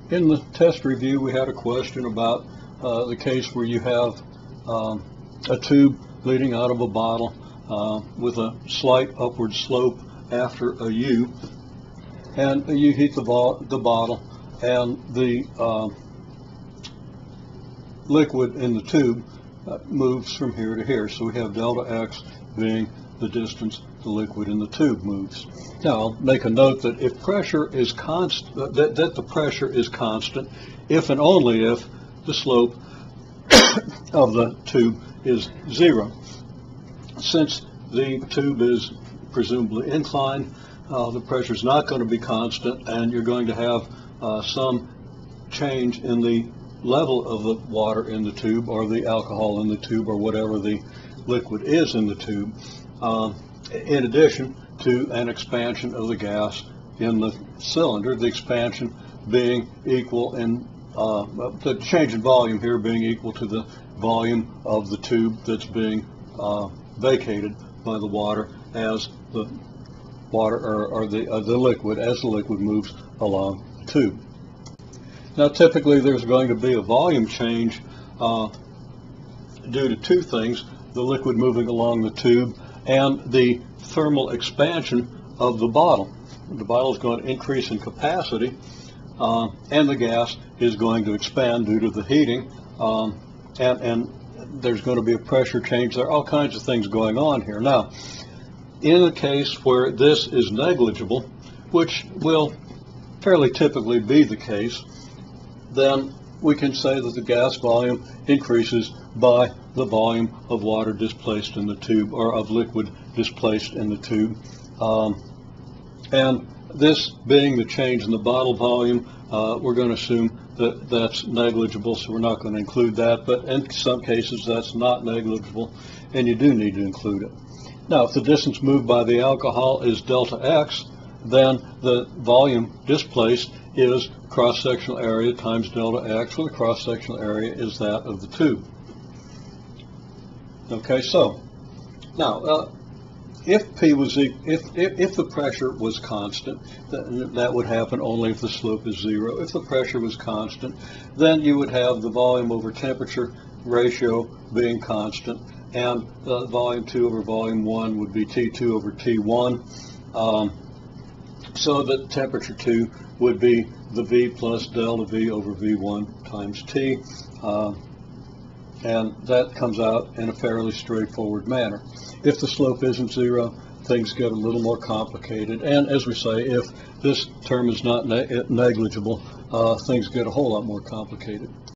In the test review, we had a question about the case where you have a tube leading out of a bottle with a slight upward slope after a U, and you heat the bottle, and the liquid in the tube moves from here to here. So we have delta X being the distance the liquid in the tube moves. Now, I'll make a note that if pressure is constant, that the pressure is constant if and only if the slope of the tube is 0. Since the tube is presumably inclined, the pressure is not going to be constant, and you're going to have some change in the level of the water in the tube, or the alcohol in the tube, or whatever the liquid is in the tube, in addition to an expansion of the gas in the cylinder, the expansion being equal in the change in volume here being equal to the volume of the tube that's being vacated by the water as the water or the liquid as the liquid moves along the tube. Now, typically there's going to be a volume change due to two things: the liquid moving along the tube and the thermal expansion of the bottle. The bottle is going to increase in capacity, and the gas is going to expand due to the heating, and there's going to be a pressure change. There are all kinds of things going on here. Now, in a case where this is negligible, which will fairly typically be the case, then we can say that the gas volume increases by the volume of water displaced in the tube, or of liquid displaced in the tube. And this being the change in the bottle volume, we're going to assume that that's negligible, so we're not going to include that. But in some cases, that's not negligible, and you do need to include it. Now, if the distance moved by the alcohol is delta X, then the volume displaced is cross-sectional area times delta X, where the cross-sectional area is that of the tube. Okay, so now if P was if the pressure was constant, that would happen only if the slope is 0. If the pressure was constant, then you would have the volume over temperature ratio being constant, and volume 2 over volume 1 would be T2 over T1. So that temperature 2 would be the V plus delta V over V1 times T, and that comes out in a fairly straightforward manner. If the slope isn't 0, things get a little more complicated, and as we say, if this term is not negligible, things get a whole lot more complicated.